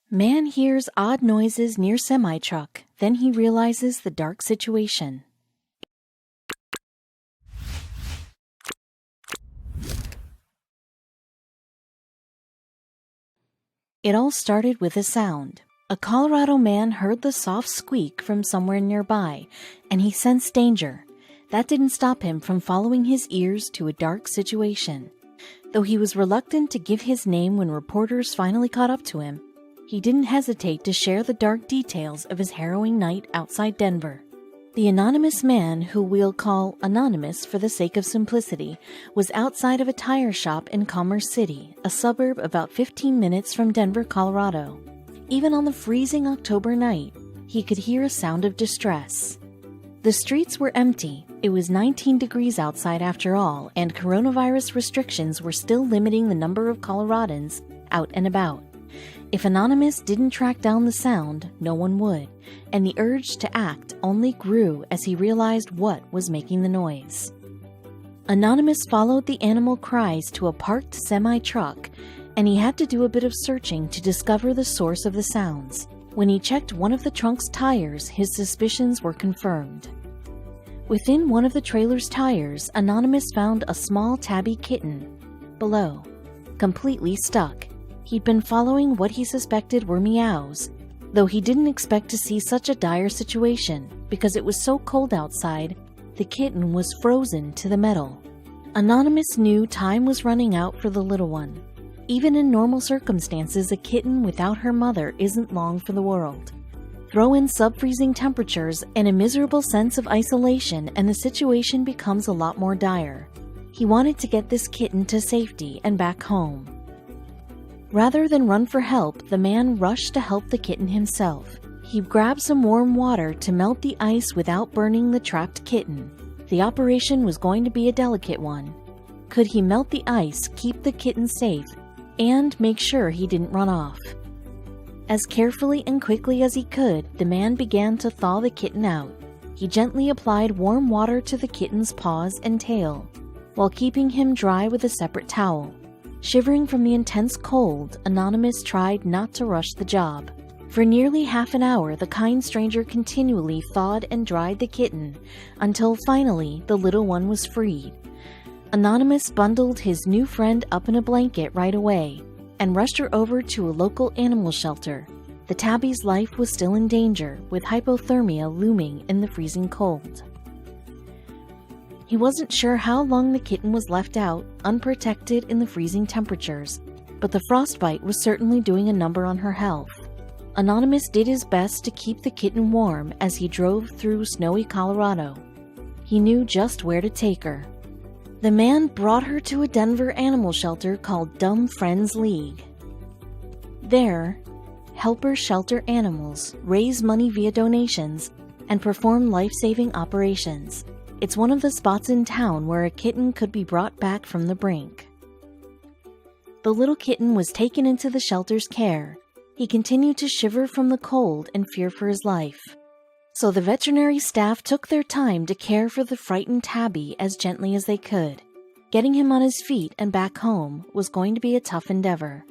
Man hears odd noises near semi-truck, then he realizes the dark situation. It all started with a sound. A Colorado man heard the soft squeak from somewhere nearby, and he sensed danger. That didn't stop him from following his ears to a dark situation. Though he was reluctant to give his name when reporters finally caught up to him, he didn't hesitate to share the dark details of his harrowing night outside Denver. The anonymous man, who we'll call Anonymous for the sake of simplicity, was outside of a tire shop in Commerce City, a suburb about 15 minutes from Denver, Colorado. Even on the freezing October night, he could hear a sound of distress. The streets were empty. It was 19 degrees outside after all, and coronavirus restrictions were still limiting the number of Coloradans out and about. If Anonymous didn't track down the sound, no one would, and the urge to act only grew as he realized what was making the noise. Anonymous followed the animal cries to a parked semi-truck, and he had to do a bit of searching to discover the source of the sounds. When he checked one of the trunk's tires, his suspicions were confirmed. Within one of the trailer's tires, Anonymous found a small tabby kitten below, completely stuck. He'd been following what he suspected were meows, though he didn't expect to see such a dire situation. Because it was so cold outside, the kitten was frozen to the metal. Anonymous knew time was running out for the little one. Even in normal circumstances, a kitten without her mother isn't long for the world. Throw in sub-freezing temperatures and a miserable sense of isolation, and the situation becomes a lot more dire. He wanted to get this kitten to safety and back home. Rather than run for help, the man rushed to help the kitten himself. He grabbed some warm water to melt the ice without burning the trapped kitten. The operation was going to be a delicate one. Could he melt the ice, keep the kitten safe, and make sure he didn't run off? As carefully and quickly as he could, the man began to thaw the kitten out. He gently applied warm water to the kitten's paws and tail, while keeping him dry with a separate towel. Shivering from the intense cold, Anonymous tried not to rush the job. For nearly half an hour, the kind stranger continually thawed and dried the kitten, until finally the little one was freed. Anonymous bundled his new friend up in a blanket right away, and rushed her over to a local animal shelter. The tabby's life was still in danger, with hypothermia looming in the freezing cold. He wasn't sure how long the kitten was left out, unprotected in the freezing temperatures, but the frostbite was certainly doing a number on her health. Anonymous did his best to keep the kitten warm as he drove through snowy Colorado. He knew just where to take her. The man brought her to a Denver animal shelter called Dumb Friends League. There, helpers shelter animals, raise money via donations, and perform life-saving operations. It's one of the spots in town where a kitten could be brought back from the brink. The little kitten was taken into the shelter's care. He continued to shiver from the cold and fear for his life. So the veterinary staff took their time to care for the frightened tabby as gently as they could. Getting him on his feet and back home was going to be a tough endeavor.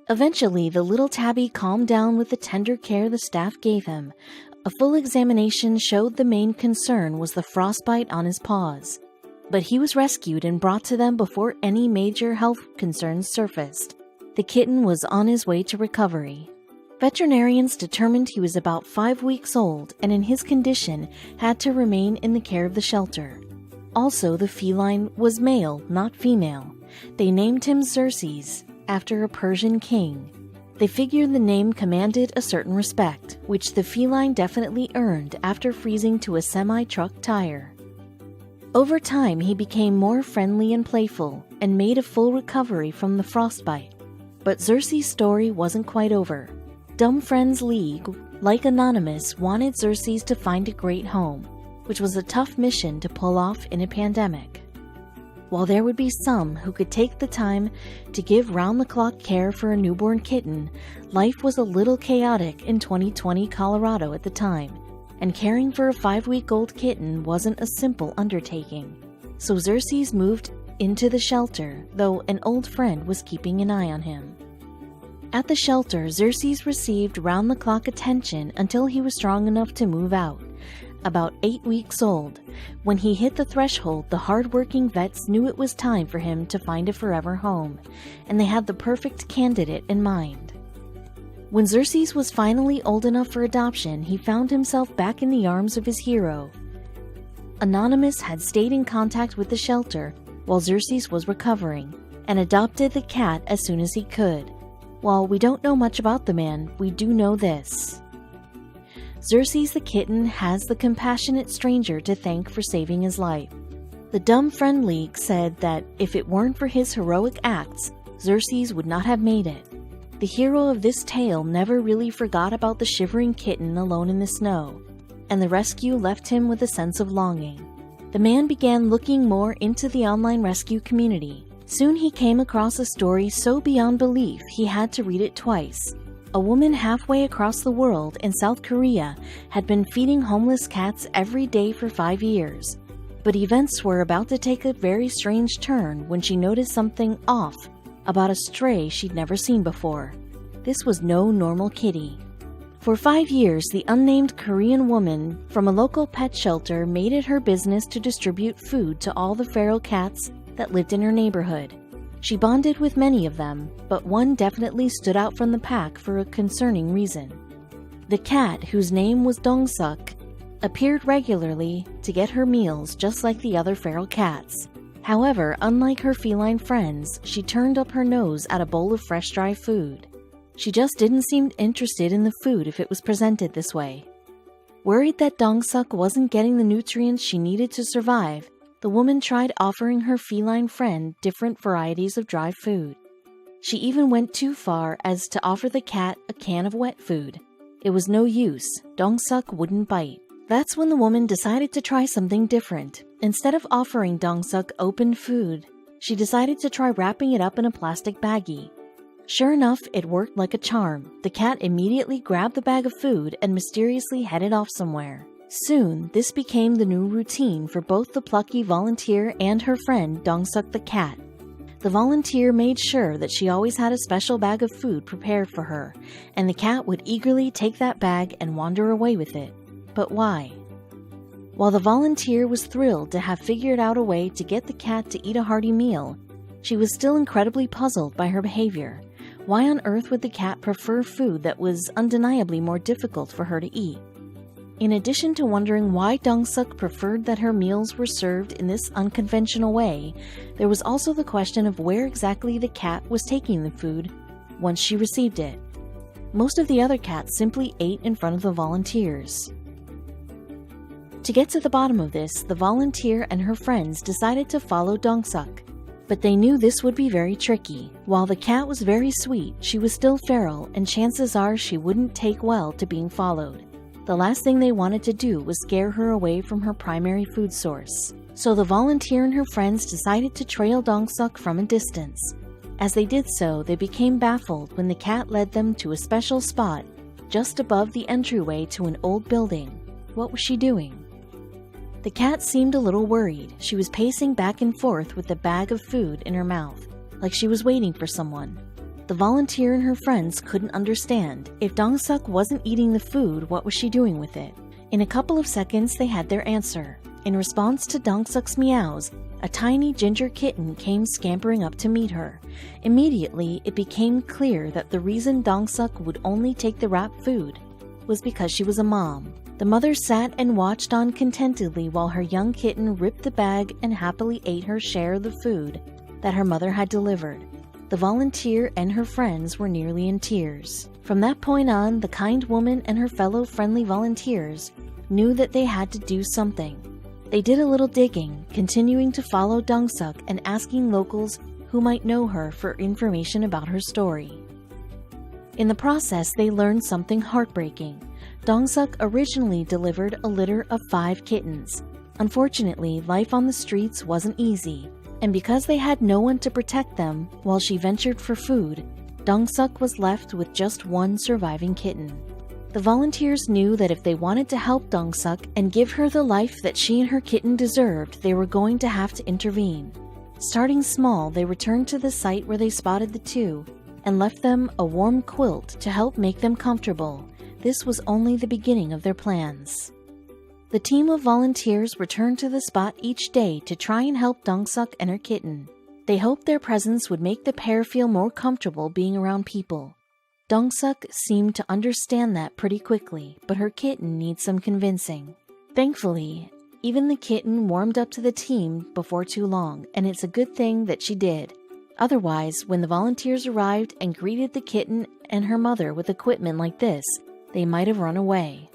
Eventually, the little tabby calmed down with the tender care the staff gave him. A full examination showed the main concern was the frostbite on his paws, but he was rescued and brought to them before any major health concerns surfaced. The kitten was on his way to recovery. Veterinarians determined he was about 5 weeks old and in his condition had to remain in the care of the shelter. Also, the feline was male, not female. They named him Xerxes, after a Persian king. They figured the name commanded a certain respect, which the feline definitely earned after freezing to a semi-truck tire. Over time, he became more friendly and playful, and made a full recovery from the frostbite. But Xerxes' story wasn't quite over. Dumb Friends League, like Anonymous, wanted Xerxes to find a great home, which was a tough mission to pull off in a pandemic. While there would be some who could take the time to give round-the-clock care for a newborn kitten, life was a little chaotic in 2020 Colorado at the time, and caring for a 5-week-old kitten wasn't a simple undertaking. So Xerxes moved into the shelter, though an old friend was keeping an eye on him. At the shelter, Xerxes received round-the-clock attention until he was strong enough to move out. About 8 weeks old, when he hit the threshold, the hard-working vets knew it was time for him to find a forever home, and they had the perfect candidate in mind. When Xerxes was finally old enough for adoption, he found himself back in the arms of his hero. Anonymous had stayed in contact with the shelter while Xerxes was recovering, and adopted the cat as soon as he could. While we don't know much about the man, we do know this. Xerxes the kitten has the compassionate stranger to thank for saving his life. The Dumb Friend League said that if it weren't for his heroic acts, Xerxes would not have made it. The hero of this tale never really forgot about the shivering kitten alone in the snow, and the rescue left him with a sense of longing. The man began looking more into the online rescue community. Soon he came across a story so beyond belief he had to read it twice. A woman halfway across the world in South Korea had been feeding homeless cats every day for 5 years. But events were about to take a very strange turn when she noticed something off about a stray she'd never seen before. This was no normal kitty. For 5 years, the unnamed Korean woman from a local pet shelter made it her business to distribute food to all the feral cats that lived in her neighborhood. She bonded with many of them, but one definitely stood out from the pack for a concerning reason. The cat, whose name was Dong-suk, appeared regularly to get her meals just like the other feral cats. However, unlike her feline friends, she turned up her nose at a bowl of fresh dry food. She just didn't seem interested in the food if it was presented this way. Worried that Dong-suk wasn't getting the nutrients she needed to survive, the woman tried offering her feline friend different varieties of dry food. She even went too far as to offer the cat a can of wet food. It was no use. Dong-suk wouldn't bite. That's when the woman decided to try something different. Instead of offering Dong-suk open food, she decided to try wrapping it up in a plastic baggie. Sure enough, it worked like a charm. The cat immediately grabbed the bag of food and mysteriously headed off somewhere. Soon, this became the new routine for both the plucky volunteer and her friend Dong-suk the cat. The volunteer made sure that she always had a special bag of food prepared for her, and the cat would eagerly take that bag and wander away with it. But why? While the volunteer was thrilled to have figured out a way to get the cat to eat a hearty meal, she was still incredibly puzzled by her behavior. Why on earth would the cat prefer food that was undeniably more difficult for her to eat? In addition to wondering why Dong-suk preferred that her meals were served in this unconventional way, there was also the question of where exactly the cat was taking the food once she received it. Most of the other cats simply ate in front of the volunteers. To get to the bottom of this, the volunteer and her friends decided to follow Dong-suk. But they knew this would be very tricky. While the cat was very sweet, she was still feral, and chances are she wouldn't take well to being followed. The last thing they wanted to do was scare her away from her primary food source. So the volunteer and her friends decided to trail Dong-suk from a distance. As they did so, they became baffled when the cat led them to a special spot just above the entryway to an old building. What was she doing? The cat seemed a little worried. She was pacing back and forth with the bag of food in her mouth, like she was waiting for someone. The volunteer and her friends couldn't understand. If Dong-suk wasn't eating the food, what was she doing with it? In a couple of seconds, they had their answer. In response to Dong-suk's meows, a tiny ginger kitten came scampering up to meet her. Immediately, it became clear that the reason Dong-suk would only take the wrapped food was because she was a mom. The mother sat and watched on contentedly while her young kitten ripped the bag and happily ate her share of the food that her mother had delivered. The volunteer and her friends were nearly in tears. From that point on, the kind woman and her fellow friendly volunteers knew that they had to do something. They did a little digging, continuing to follow Dong-suk and asking locals who might know her for information about her story. In the process, they learned something heartbreaking. Dong-suk originally delivered a litter of 5 kittens. Unfortunately, life on the streets wasn't easy, and because they had no one to protect them while she ventured for food, Dong-suk was left with just one surviving kitten. The volunteers knew that if they wanted to help Dong-suk and give her the life that she and her kitten deserved, they were going to have to intervene. Starting small, they returned to the site where they spotted the two and left them a warm quilt to help make them comfortable. This was only the beginning of their plans. The team of volunteers returned to the spot each day to try and help Dong-suk and her kitten. They hoped their presence would make the pair feel more comfortable being around people. Dong-suk seemed to understand that pretty quickly, but her kitten needs some convincing. Thankfully, even the kitten warmed up to the team before too long, and it's a good thing that she did. Otherwise, when the volunteers arrived and greeted the kitten and her mother with equipment like this, they might have run away.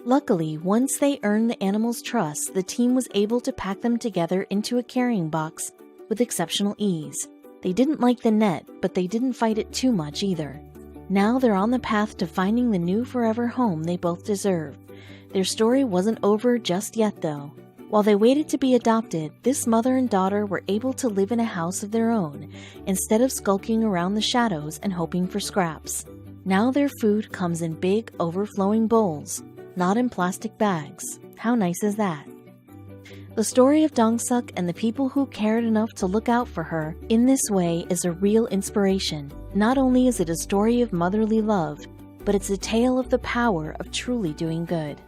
Luckily, once they earned the animals' trust, the team was able to pack them together into a carrying box with exceptional ease. They didn't like the net, but they didn't fight it too much either. Now they're on the path to finding the new forever home they both deserve. Their story wasn't over just yet, though. While they waited to be adopted, this mother and daughter were able to live in a house of their own, instead of skulking around the shadows and hoping for scraps. Now their food comes in big, overflowing bowls, not in plastic bags. How nice is that? The story of Dong-suk and the people who cared enough to look out for her in this way is a real inspiration. Not only is it a story of motherly love, but it's a tale of the power of truly doing good.